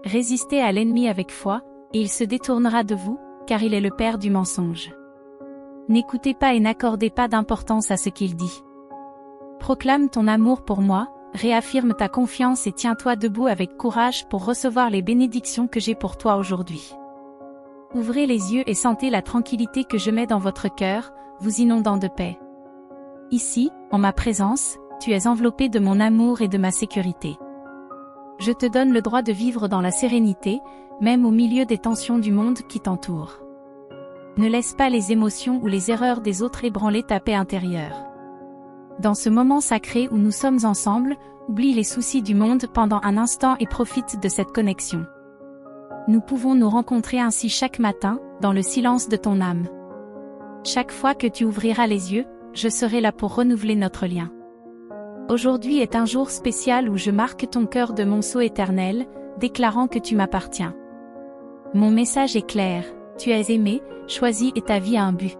Résistez à l'ennemi avec foi, et il se détournera de vous, car il est le père du mensonge. N'écoutez pas et n'accordez pas d'importance à ce qu'il dit. Proclame ton amour pour moi, réaffirme ta confiance et tiens-toi debout avec courage pour recevoir les bénédictions que j'ai pour toi aujourd'hui. Ouvrez les yeux et sentez la tranquillité que je mets dans votre cœur, vous inondant de paix. Ici, en ma présence, tu es enveloppé de mon amour et de ma sécurité. Je te donne le droit de vivre dans la sérénité, même au milieu des tensions du monde qui t'entoure. Ne laisse pas les émotions ou les erreurs des autres ébranler ta paix intérieure. Dans ce moment sacré où nous sommes ensemble, oublie les soucis du monde pendant un instant et profite de cette connexion. Nous pouvons nous rencontrer ainsi chaque matin, dans le silence de ton âme. Chaque fois que tu ouvriras les yeux, je serai là pour renouveler notre lien. Aujourd'hui est un jour spécial où je marque ton cœur de monceau éternel, déclarant que tu m'appartiens. Mon message est clair, tu es aimé, choisi et ta vie a un but.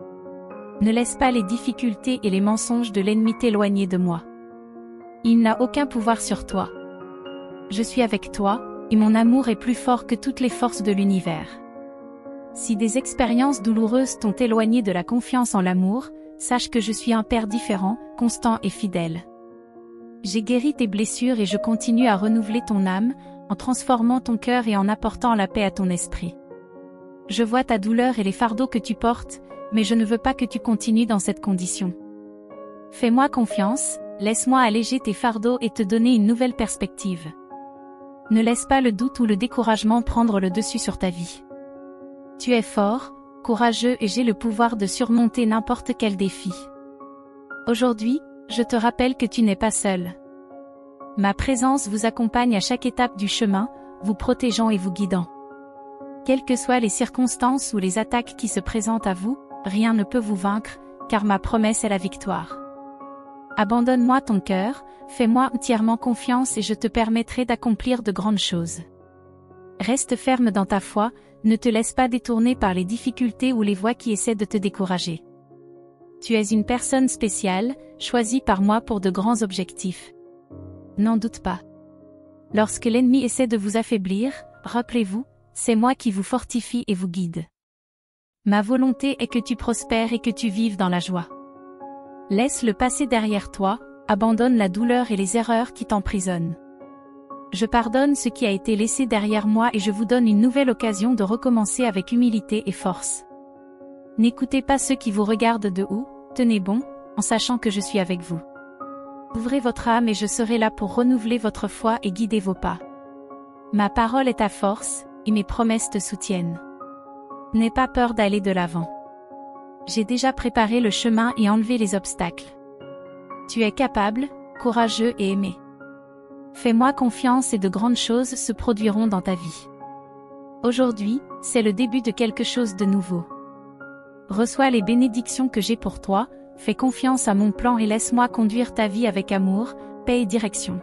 Ne laisse pas les difficultés et les mensonges de l'ennemi t'éloigner de moi. Il n'a aucun pouvoir sur toi. Je suis avec toi, et mon amour est plus fort que toutes les forces de l'univers. Si des expériences douloureuses t'ont éloigné de la confiance en l'amour, sache que je suis un père différent, constant et fidèle. J'ai guéri tes blessures et je continue à renouveler ton âme, en transformant ton cœur et en apportant la paix à ton esprit. Je vois ta douleur et les fardeaux que tu portes, mais je ne veux pas que tu continues dans cette condition. Fais-moi confiance, laisse-moi alléger tes fardeaux et te donner une nouvelle perspective. Ne laisse pas le doute ou le découragement prendre le dessus sur ta vie. Tu es fort, courageux et j'ai le pouvoir de surmonter n'importe quel défi. Aujourd'hui, je te rappelle que tu n'es pas seul. Ma présence vous accompagne à chaque étape du chemin, vous protégeant et vous guidant. Quelles que soient les circonstances ou les attaques qui se présentent à vous, rien ne peut vous vaincre, car ma promesse est la victoire. Abandonne-moi ton cœur, fais-moi entièrement confiance et je te permettrai d'accomplir de grandes choses. Reste ferme dans ta foi, ne te laisse pas détourner par les difficultés ou les voix qui essaient de te décourager. Tu es une personne spéciale, choisie par moi pour de grands objectifs. N'en doute pas. Lorsque l'ennemi essaie de vous affaiblir, rappelez-vous, c'est moi qui vous fortifie et vous guide. Ma volonté est que tu prospères et que tu vives dans la joie. Laisse le passé derrière toi, abandonne la douleur et les erreurs qui t'emprisonnent. Je pardonne ce qui a été laissé derrière moi et je vous donne une nouvelle occasion de recommencer avec humilité et force. N'écoutez pas ceux qui vous regardent de haut, tenez bon, en sachant que je suis avec vous. Ouvrez votre âme et je serai là pour renouveler votre foi et guider vos pas. Ma parole est ta force, et mes promesses te soutiennent. N'aie pas peur d'aller de l'avant. J'ai déjà préparé le chemin et enlevé les obstacles. Tu es capable, courageux et aimé. Fais-moi confiance et de grandes choses se produiront dans ta vie. Aujourd'hui, c'est le début de quelque chose de nouveau. Reçois les bénédictions que j'ai pour toi, fais confiance à mon plan et laisse-moi conduire ta vie avec amour, paix et direction.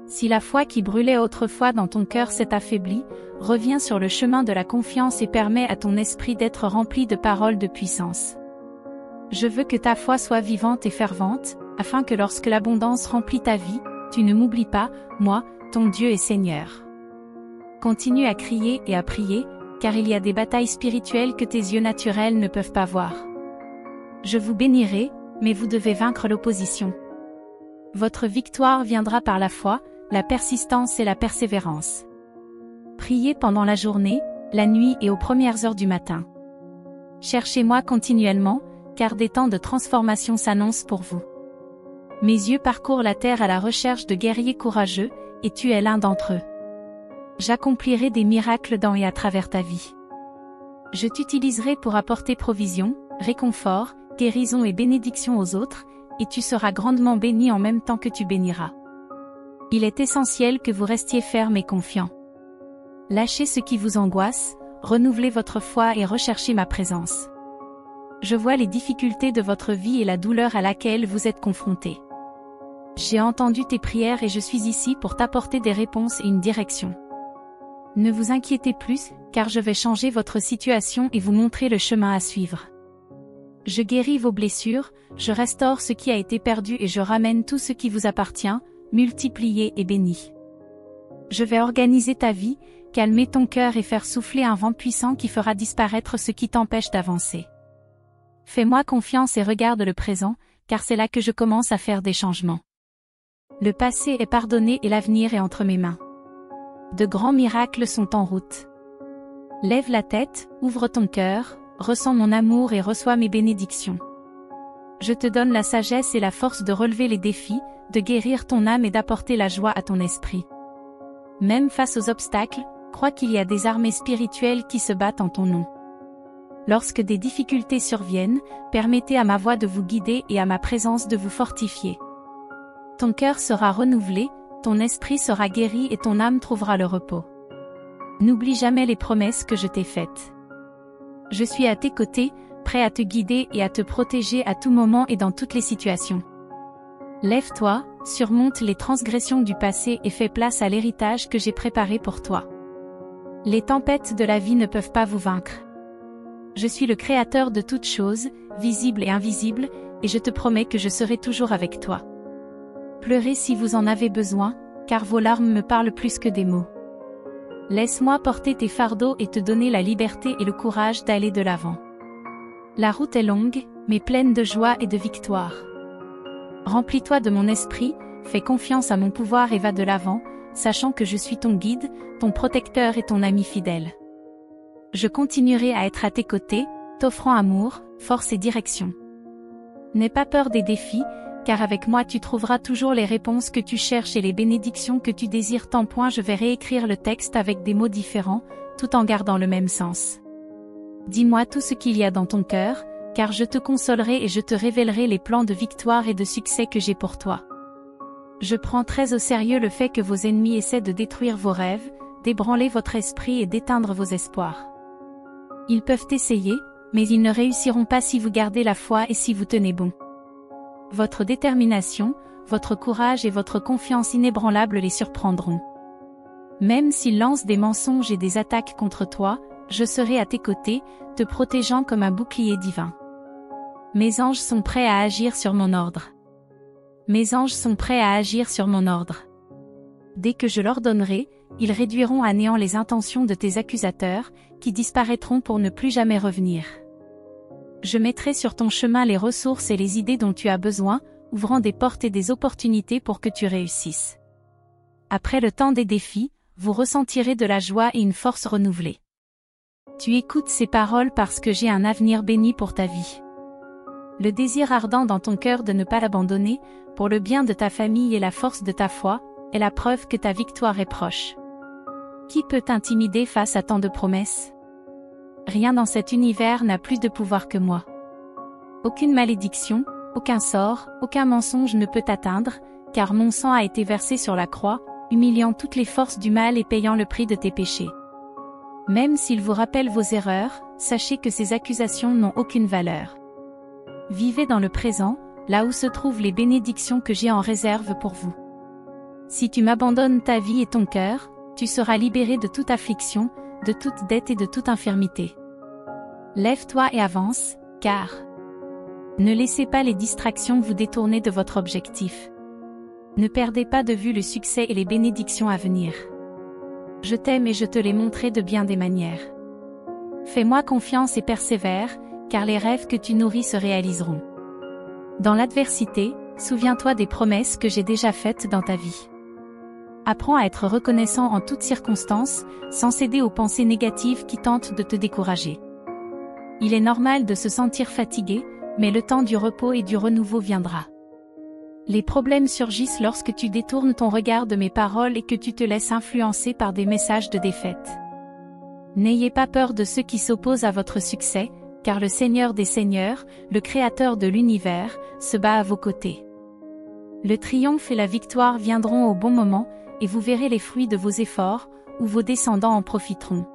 Si la foi qui brûlait autrefois dans ton cœur s'est affaiblie, reviens sur le chemin de la confiance et permets à ton esprit d'être rempli de paroles de puissance. Je veux que ta foi soit vivante et fervente, afin que lorsque l'abondance remplit ta vie, tu ne m'oublies pas, moi, ton Dieu et Seigneur. Continue à crier et à prier, car il y a des batailles spirituelles que tes yeux naturels ne peuvent pas voir. Je vous bénirai, mais vous devez vaincre l'opposition. Votre victoire viendra par la foi, la persistance et la persévérance. Priez pendant la journée, la nuit et aux premières heures du matin. Cherchez-moi continuellement, car des temps de transformation s'annoncent pour vous. Mes yeux parcourent la terre à la recherche de guerriers courageux, et tu es l'un d'entre eux. J'accomplirai des miracles dans et à travers ta vie. Je t'utiliserai pour apporter provision, réconfort, guérison et bénédiction aux autres, et tu seras grandement béni en même temps que tu béniras. Il est essentiel que vous restiez ferme et confiant. Lâchez ce qui vous angoisse, renouvelez votre foi et recherchez ma présence. Je vois les difficultés de votre vie et la douleur à laquelle vous êtes confrontés. J'ai entendu tes prières et je suis ici pour t'apporter des réponses et une direction. Ne vous inquiétez plus, car je vais changer votre situation et vous montrer le chemin à suivre. Je guéris vos blessures, je restaure ce qui a été perdu et je ramène tout ce qui vous appartient, multiplié et béni. Je vais organiser ta vie, calmer ton cœur et faire souffler un vent puissant qui fera disparaître ce qui t'empêche d'avancer. Fais-moi confiance et regarde le présent, car c'est là que je commence à faire des changements. Le passé est pardonné et l'avenir est entre mes mains. De grands miracles sont en route. Lève la tête, ouvre ton cœur, ressens mon amour et reçois mes bénédictions. Je te donne la sagesse et la force de relever les défis, de guérir ton âme et d'apporter la joie à ton esprit. Même face aux obstacles, crois qu'il y a des armées spirituelles qui se battent en ton nom. Lorsque des difficultés surviennent, permettez à ma voix de vous guider et à ma présence de vous fortifier. Ton cœur sera renouvelé, ton esprit sera guéri et ton âme trouvera le repos. N'oublie jamais les promesses que je t'ai faites. Je suis à tes côtés, prêt à te guider et à te protéger à tout moment et dans toutes les situations. Lève-toi, surmonte les transgressions du passé et fais place à l'héritage que j'ai préparé pour toi. Les tempêtes de la vie ne peuvent pas vous vaincre. Je suis le créateur de toutes choses, visibles et invisibles, et je te promets que je serai toujours avec toi. Pleurez si vous en avez besoin, car vos larmes me parlent plus que des mots. Laisse-moi porter tes fardeaux et te donner la liberté et le courage d'aller de l'avant. La route est longue, mais pleine de joie et de victoire. Remplis-toi de mon esprit, fais confiance à mon pouvoir et va de l'avant, sachant que je suis ton guide, ton protecteur et ton ami fidèle. Je continuerai à être à tes côtés, t'offrant amour, force et direction. N'aie pas peur des défis, car avec moi tu trouveras toujours les réponses que tu cherches et les bénédictions que tu désires. Tant point je vais réécrire le texte avec des mots différents, tout en gardant le même sens. Dis-moi tout ce qu'il y a dans ton cœur, car je te consolerai et je te révélerai les plans de victoire et de succès que j'ai pour toi. Je prends très au sérieux le fait que vos ennemis essaient de détruire vos rêves, d'ébranler votre esprit et d'éteindre vos espoirs. Ils peuvent essayer, mais ils ne réussiront pas si vous gardez la foi et si vous tenez bon. Votre détermination, votre courage et votre confiance inébranlable les surprendront. Même s'ils lancent des mensonges et des attaques contre toi, je serai à tes côtés, te protégeant comme un bouclier divin. Mes anges sont prêts à agir sur mon ordre. Mes anges sont prêts à agir sur mon ordre. Dès que je l'ordonnerai, ils réduiront à néant les intentions de tes accusateurs, qui disparaîtront pour ne plus jamais revenir. Je mettrai sur ton chemin les ressources et les idées dont tu as besoin, ouvrant des portes et des opportunités pour que tu réussisses. Après le temps des défis, vous ressentirez de la joie et une force renouvelée. Tu écoutes ces paroles parce que j'ai un avenir béni pour ta vie. Le désir ardent dans ton cœur de ne pas l'abandonner, pour le bien de ta famille et la force de ta foi, est la preuve que ta victoire est proche. Qui peut t'intimider face à tant de promesses? Rien dans cet univers n'a plus de pouvoir que moi. Aucune malédiction, aucun sort, aucun mensonge ne peut t'atteindre, car mon sang a été versé sur la croix, humiliant toutes les forces du mal et payant le prix de tes péchés. Même s'ils vous rappellent vos erreurs, sachez que ces accusations n'ont aucune valeur. Vivez dans le présent, là où se trouvent les bénédictions que j'ai en réserve pour vous. Si tu m'abandonnes ta vie et ton cœur, tu seras libéré de toute affliction, de toute dette et de toute infirmité. Lève-toi et avance, car ne laissez pas les distractions vous détourner de votre objectif. Ne perdez pas de vue le succès et les bénédictions à venir. Je t'aime et je te les montrerai de bien des manières. Fais-moi confiance et persévère, car les rêves que tu nourris se réaliseront. Dans l'adversité, souviens-toi des promesses que j'ai déjà faites dans ta vie. Apprends à être reconnaissant en toutes circonstances, sans céder aux pensées négatives qui tentent de te décourager. Il est normal de se sentir fatigué, mais le temps du repos et du renouveau viendra. Les problèmes surgissent lorsque tu détournes ton regard de mes paroles et que tu te laisses influencer par des messages de défaite. N'ayez pas peur de ceux qui s'opposent à votre succès, car le Seigneur des Seigneurs, le Créateur de l'univers, se bat à vos côtés. Le triomphe et la victoire viendront au bon moment, et vous verrez les fruits de vos efforts, ou vos descendants en profiteront.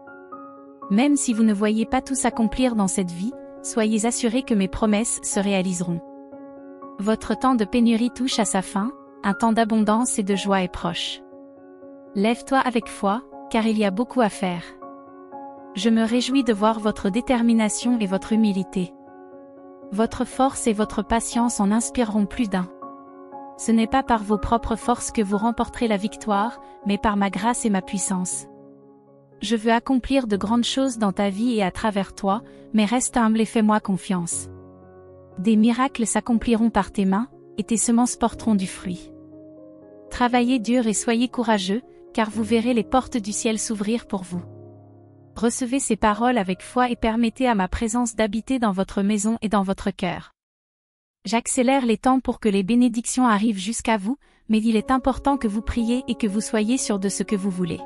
Même si vous ne voyez pas tout s'accomplir dans cette vie, soyez assurés que mes promesses se réaliseront. Votre temps de pénurie touche à sa fin, un temps d'abondance et de joie est proche. Lève-toi avec foi, car il y a beaucoup à faire. Je me réjouis de voir votre détermination et votre humilité. Votre force et votre patience en inspireront plus d'un. Ce n'est pas par vos propres forces que vous remporterez la victoire, mais par ma grâce et ma puissance. Je veux accomplir de grandes choses dans ta vie et à travers toi, mais reste humble et fais-moi confiance. Des miracles s'accompliront par tes mains, et tes semences porteront du fruit. Travaillez dur et soyez courageux, car vous verrez les portes du ciel s'ouvrir pour vous. Recevez ces paroles avec foi et permettez à ma présence d'habiter dans votre maison et dans votre cœur. J'accélère les temps pour que les bénédictions arrivent jusqu'à vous, mais il est important que vous priez et que vous soyez sûrs de ce que vous voulez.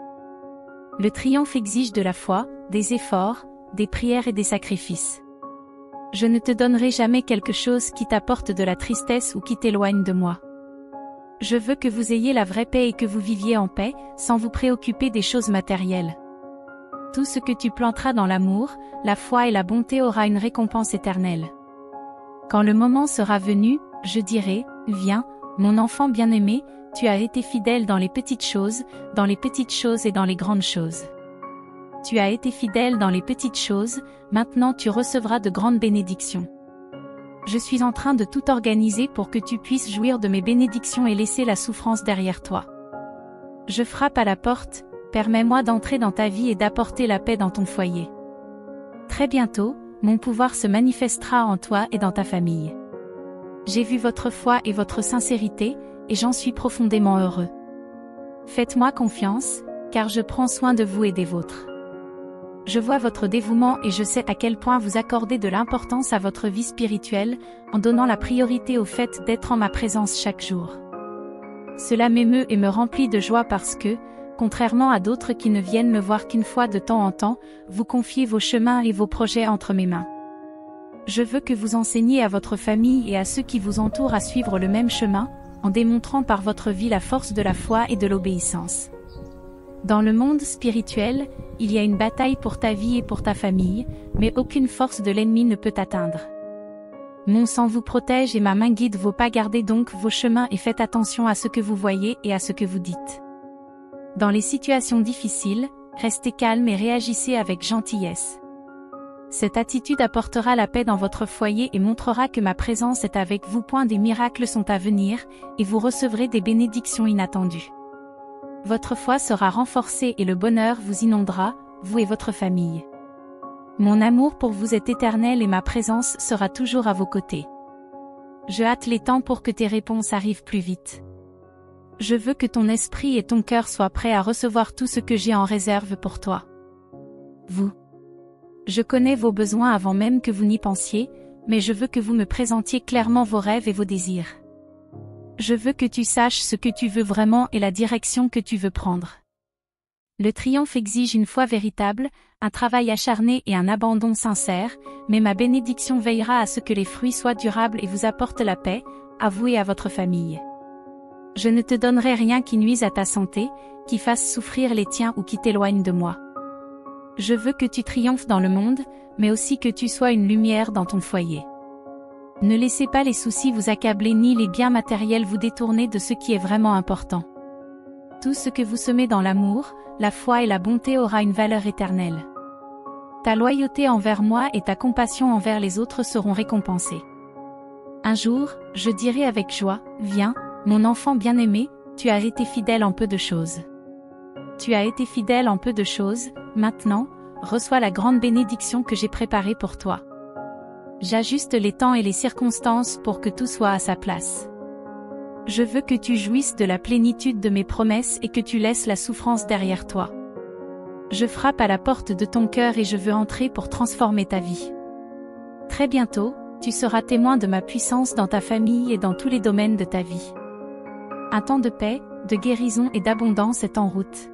Le triomphe exige de la foi, des efforts, des prières et des sacrifices. Je ne te donnerai jamais quelque chose qui t'apporte de la tristesse ou qui t'éloigne de moi. Je veux que vous ayez la vraie paix et que vous viviez en paix, sans vous préoccuper des choses matérielles. Tout ce que tu planteras dans l'amour, la foi et la bonté aura une récompense éternelle. Quand le moment sera venu, je dirai, viens, mon enfant bien-aimé, tu as été fidèle dans les petites choses et dans les grandes choses. Tu as été fidèle dans les petites choses, maintenant tu recevras de grandes bénédictions. Je suis en train de tout organiser pour que tu puisses jouir de mes bénédictions et laisser la souffrance derrière toi. Je frappe à la porte, permets-moi d'entrer dans ta vie et d'apporter la paix dans ton foyer. Très bientôt, mon pouvoir se manifestera en toi et dans ta famille. J'ai vu votre foi et votre sincérité, et j'en suis profondément heureux. Faites-moi confiance, car je prends soin de vous et des vôtres. Je vois votre dévouement et je sais à quel point vous accordez de l'importance à votre vie spirituelle, en donnant la priorité au fait d'être en ma présence chaque jour. Cela m'émeut et me remplit de joie parce que, contrairement à d'autres qui ne viennent me voir qu'une fois de temps en temps, vous confiez vos chemins et vos projets entre mes mains. Je veux que vous enseigniez à votre famille et à ceux qui vous entourent à suivre le même chemin, en démontrant par votre vie la force de la foi et de l'obéissance. Dans le monde spirituel, il y a une bataille pour ta vie et pour ta famille, mais aucune force de l'ennemi ne peut t'atteindre. Mon sang vous protège et ma main guide vos pas, gardez donc vos chemins et faites attention à ce que vous voyez et à ce que vous dites. Dans les situations difficiles, restez calme et réagissez avec gentillesse. Cette attitude apportera la paix dans votre foyer et montrera que ma présence est avec vous. Des miracles sont à venir, et vous recevrez des bénédictions inattendues. Votre foi sera renforcée et le bonheur vous inondera, vous et votre famille. Mon amour pour vous est éternel et ma présence sera toujours à vos côtés. Je hâte les temps pour que tes réponses arrivent plus vite. Je veux que ton esprit et ton cœur soient prêts à recevoir tout ce que j'ai en réserve pour toi. Vous. Je connais vos besoins avant même que vous n'y pensiez, mais je veux que vous me présentiez clairement vos rêves et vos désirs. Je veux que tu saches ce que tu veux vraiment et la direction que tu veux prendre. Le triomphe exige une foi véritable, un travail acharné et un abandon sincère, mais ma bénédiction veillera à ce que les fruits soient durables et vous apportent la paix, à vous et à votre famille. Je ne te donnerai rien qui nuise à ta santé, qui fasse souffrir les tiens ou qui t'éloigne de moi. Je veux que tu triomphes dans le monde, mais aussi que tu sois une lumière dans ton foyer. Ne laissez pas les soucis vous accabler ni les biens matériels vous détourner de ce qui est vraiment important. Tout ce que vous semez dans l'amour, la foi et la bonté aura une valeur éternelle. Ta loyauté envers moi et ta compassion envers les autres seront récompensées. Un jour, je dirai avec joie, viens, mon enfant bien-aimé, tu as été fidèle en peu de choses. Tu as été fidèle en peu de choses, maintenant, reçois la grande bénédiction que j'ai préparée pour toi. J'ajuste les temps et les circonstances pour que tout soit à sa place. Je veux que tu jouisses de la plénitude de mes promesses et que tu laisses la souffrance derrière toi. Je frappe à la porte de ton cœur et je veux entrer pour transformer ta vie. Très bientôt, tu seras témoin de ma puissance dans ta famille et dans tous les domaines de ta vie. Un temps de paix, de guérison et d'abondance est en route.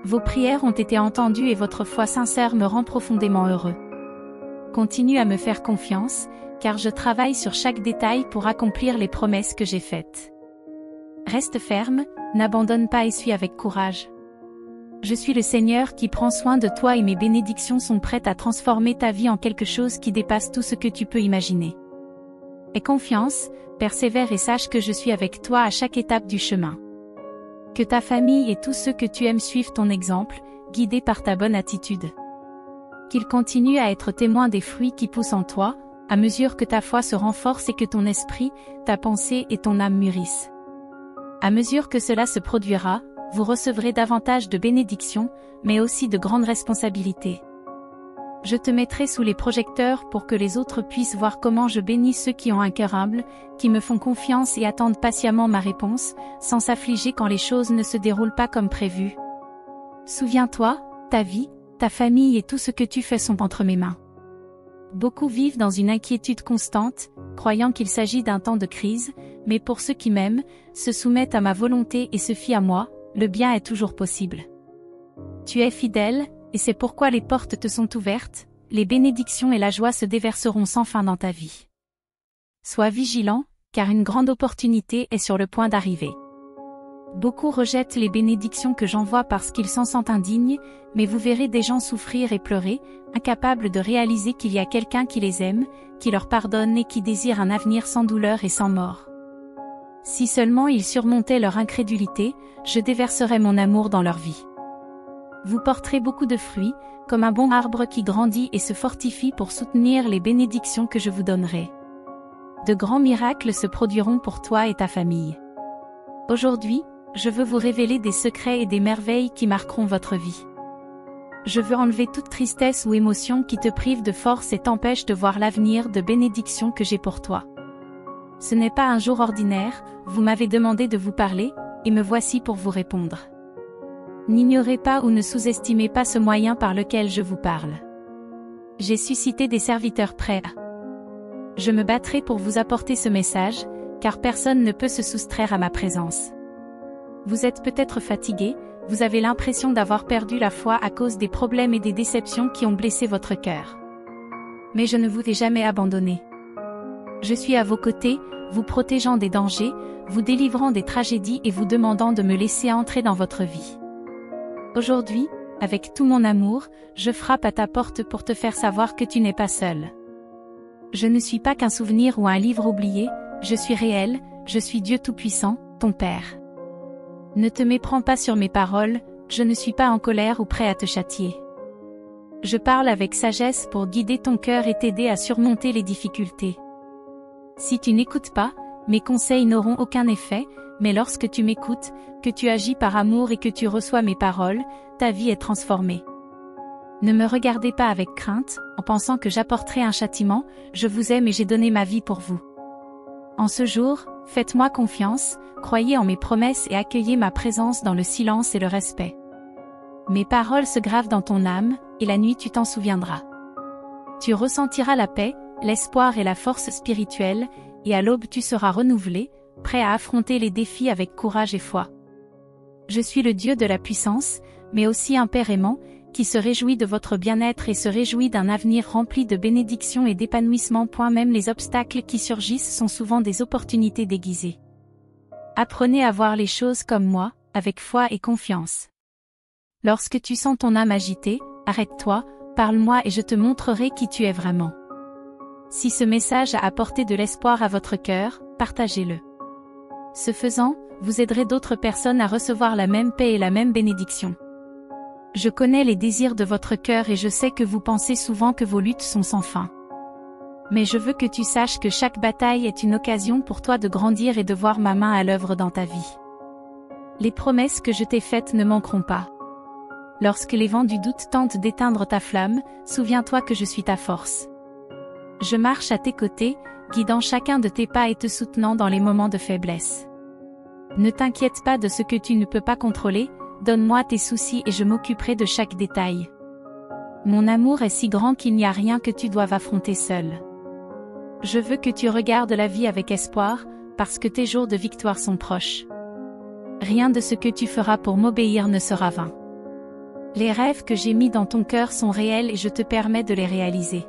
Vos prières ont été entendues et votre foi sincère me rend profondément heureux. Continue à me faire confiance, car je travaille sur chaque détail pour accomplir les promesses que j'ai faites. Reste ferme, n'abandonne pas et suis avec courage. Je suis le Seigneur qui prend soin de toi et mes bénédictions sont prêtes à transformer ta vie en quelque chose qui dépasse tout ce que tu peux imaginer. Aie confiance, persévère et sache que je suis avec toi à chaque étape du chemin. Que ta famille et tous ceux que tu aimes suivent ton exemple, guidés par ta bonne attitude. Qu'ils continuent à être témoins des fruits qui poussent en toi, à mesure que ta foi se renforce et que ton esprit, ta pensée et ton âme mûrissent. À mesure que cela se produira, vous recevrez davantage de bénédictions, mais aussi de grandes responsabilités. Je te mettrai sous les projecteurs pour que les autres puissent voir comment je bénis ceux qui ont un cœur humble, qui me font confiance et attendent patiemment ma réponse, sans s'affliger quand les choses ne se déroulent pas comme prévu. Souviens-toi, ta vie, ta famille et tout ce que tu fais sont entre mes mains. Beaucoup vivent dans une inquiétude constante, croyant qu'il s'agit d'un temps de crise, mais pour ceux qui m'aiment, se soumettent à ma volonté et se fient à moi, le bien est toujours possible. Tu es fidèle, et c'est pourquoi les portes te sont ouvertes, les bénédictions et la joie se déverseront sans fin dans ta vie. Sois vigilant, car une grande opportunité est sur le point d'arriver. Beaucoup rejettent les bénédictions que j'envoie parce qu'ils s'en sentent indignes, mais vous verrez des gens souffrir et pleurer, incapables de réaliser qu'il y a quelqu'un qui les aime, qui leur pardonne et qui désire un avenir sans douleur et sans mort. Si seulement ils surmontaient leur incrédulité, je déverserais mon amour dans leur vie. Vous porterez beaucoup de fruits, comme un bon arbre qui grandit et se fortifie pour soutenir les bénédictions que je vous donnerai. De grands miracles se produiront pour toi et ta famille. Aujourd'hui, je veux vous révéler des secrets et des merveilles qui marqueront votre vie. Je veux enlever toute tristesse ou émotion qui te prive de force et t'empêche de voir l'avenir de bénédictions que j'ai pour toi. Ce n'est pas un jour ordinaire, vous m'avez demandé de vous parler, et me voici pour vous répondre. N'ignorez pas ou ne sous-estimez pas ce moyen par lequel je vous parle. J'ai suscité des serviteurs prêts. Je me battrai pour vous apporter ce message, car personne ne peut se soustraire à ma présence. Vous êtes peut-être fatigué, vous avez l'impression d'avoir perdu la foi à cause des problèmes et des déceptions qui ont blessé votre cœur. Mais je ne vous ai jamais abandonné. Je suis à vos côtés, vous protégeant des dangers, vous délivrant des tragédies et vous demandant de me laisser entrer dans votre vie. Aujourd'hui, avec tout mon amour, je frappe à ta porte pour te faire savoir que tu n'es pas seul. Je ne suis pas qu'un souvenir ou un livre oublié, je suis réel, je suis Dieu Tout-Puissant, ton Père. Ne te méprends pas sur mes paroles, je ne suis pas en colère ou prêt à te châtier. Je parle avec sagesse pour guider ton cœur et t'aider à surmonter les difficultés. Si tu n'écoutes pas, mes conseils n'auront aucun effet, mais lorsque tu m'écoutes, que tu agis par amour et que tu reçois mes paroles, ta vie est transformée. Ne me regardez pas avec crainte, en pensant que j'apporterai un châtiment, je vous aime et j'ai donné ma vie pour vous. En ce jour, faites-moi confiance, croyez en mes promesses et accueillez ma présence dans le silence et le respect. Mes paroles se gravent dans ton âme, et la nuit tu t'en souviendras. Tu ressentiras la paix, l'espoir et la force spirituelle, et à l'aube tu seras renouvelé, prêt à affronter les défis avec courage et foi. Je suis le Dieu de la puissance, mais aussi un Père aimant, qui se réjouit de votre bien-être et se réjouit d'un avenir rempli de bénédictions et d'épanouissement. Même les obstacles qui surgissent sont souvent des opportunités déguisées. Apprenez à voir les choses comme moi, avec foi et confiance. Lorsque tu sens ton âme agitée, arrête-toi, parle-moi et je te montrerai qui tu es vraiment. Si ce message a apporté de l'espoir à votre cœur, partagez-le. Ce faisant, vous aiderez d'autres personnes à recevoir la même paix et la même bénédiction. Je connais les désirs de votre cœur et je sais que vous pensez souvent que vos luttes sont sans fin. Mais je veux que tu saches que chaque bataille est une occasion pour toi de grandir et de voir ma main à l'œuvre dans ta vie. Les promesses que je t'ai faites ne manqueront pas. Lorsque les vents du doute tentent d'éteindre ta flamme, souviens-toi que je suis ta force. Je marche à tes côtés, guidant chacun de tes pas et te soutenant dans les moments de faiblesse. Ne t'inquiète pas de ce que tu ne peux pas contrôler, donne-moi tes soucis et je m'occuperai de chaque détail. Mon amour est si grand qu'il n'y a rien que tu doives affronter seul. Je veux que tu regardes la vie avec espoir, parce que tes jours de victoire sont proches. Rien de ce que tu feras pour m'obéir ne sera vain. Les rêves que j'ai mis dans ton cœur sont réels et je te permets de les réaliser.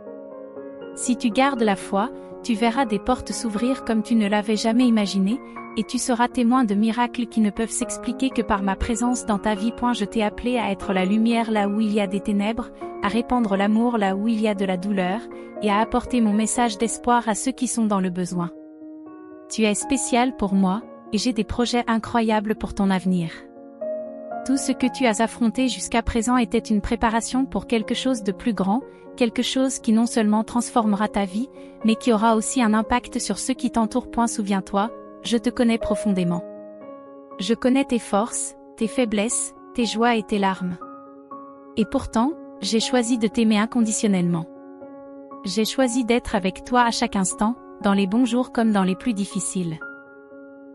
Si tu gardes la foi, tu verras des portes s'ouvrir comme tu ne l'avais jamais imaginé, et tu seras témoin de miracles qui ne peuvent s'expliquer que par ma présence dans ta vie. Je t'ai appelé à être la lumière là où il y a des ténèbres, à répandre l'amour là où il y a de la douleur, et à apporter mon message d'espoir à ceux qui sont dans le besoin. Tu es spécial pour moi, et j'ai des projets incroyables pour ton avenir. Tout ce que tu as affronté jusqu'à présent était une préparation pour quelque chose de plus grand, quelque chose qui non seulement transformera ta vie, mais qui aura aussi un impact sur ceux qui t'entourent. Souviens-toi, je te connais profondément. Je connais tes forces, tes faiblesses, tes joies et tes larmes. Et pourtant, j'ai choisi de t'aimer inconditionnellement. J'ai choisi d'être avec toi à chaque instant, dans les bons jours comme dans les plus difficiles.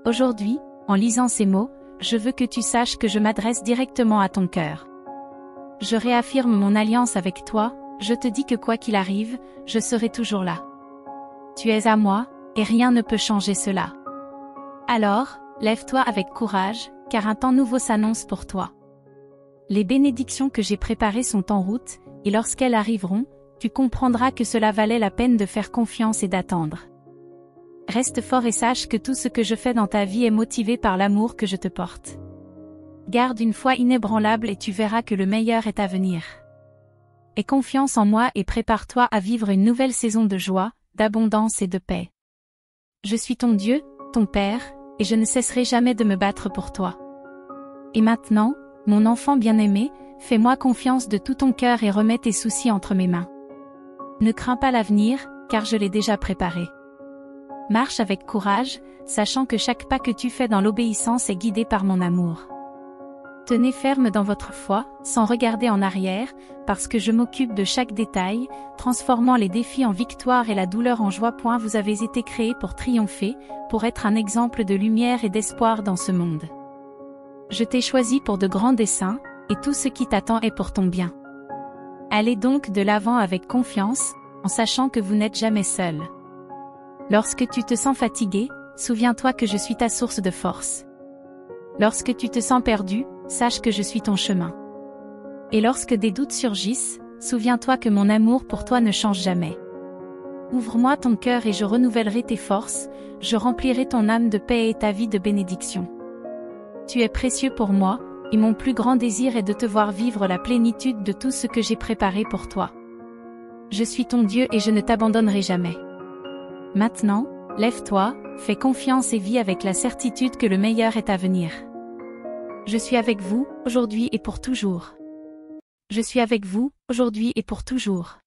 Aujourd'hui, en lisant ces mots, je veux que tu saches que je m'adresse directement à ton cœur. Je réaffirme mon alliance avec toi, je te dis que quoi qu'il arrive, je serai toujours là. Tu es à moi, et rien ne peut changer cela. Alors, lève-toi avec courage, car un temps nouveau s'annonce pour toi. Les bénédictions que j'ai préparées sont en route, et lorsqu'elles arriveront, tu comprendras que cela valait la peine de faire confiance et d'attendre. Reste fort et sache que tout ce que je fais dans ta vie est motivé par l'amour que je te porte. Garde une foi inébranlable et tu verras que le meilleur est à venir. Aie confiance en moi et prépare-toi à vivre une nouvelle saison de joie, d'abondance et de paix. Je suis ton Dieu, ton Père, et je ne cesserai jamais de me battre pour toi. Et maintenant, mon enfant bien-aimé, fais-moi confiance de tout ton cœur et remets tes soucis entre mes mains. Ne crains pas l'avenir, car je l'ai déjà préparé. Marche avec courage, sachant que chaque pas que tu fais dans l'obéissance est guidé par mon amour. Tenez ferme dans votre foi, sans regarder en arrière, parce que je m'occupe de chaque détail, transformant les défis en victoire et la douleur en joie. Vous avez été créés pour triompher, pour être un exemple de lumière et d'espoir dans ce monde. Je t'ai choisi pour de grands desseins, et tout ce qui t'attend est pour ton bien. Allez donc de l'avant avec confiance, en sachant que vous n'êtes jamais seul. Lorsque tu te sens fatigué, souviens-toi que je suis ta source de force. Lorsque tu te sens perdu, sache que je suis ton chemin. Et lorsque des doutes surgissent, souviens-toi que mon amour pour toi ne change jamais. Ouvre-moi ton cœur et je renouvellerai tes forces, je remplirai ton âme de paix et ta vie de bénédiction. Tu es précieux pour moi, et mon plus grand désir est de te voir vivre la plénitude de tout ce que j'ai préparé pour toi. Je suis ton Dieu et je ne t'abandonnerai jamais. Maintenant, lève-toi, fais confiance et vis avec la certitude que le meilleur est à venir. Je suis avec vous, aujourd'hui et pour toujours. Je suis avec vous, aujourd'hui et pour toujours.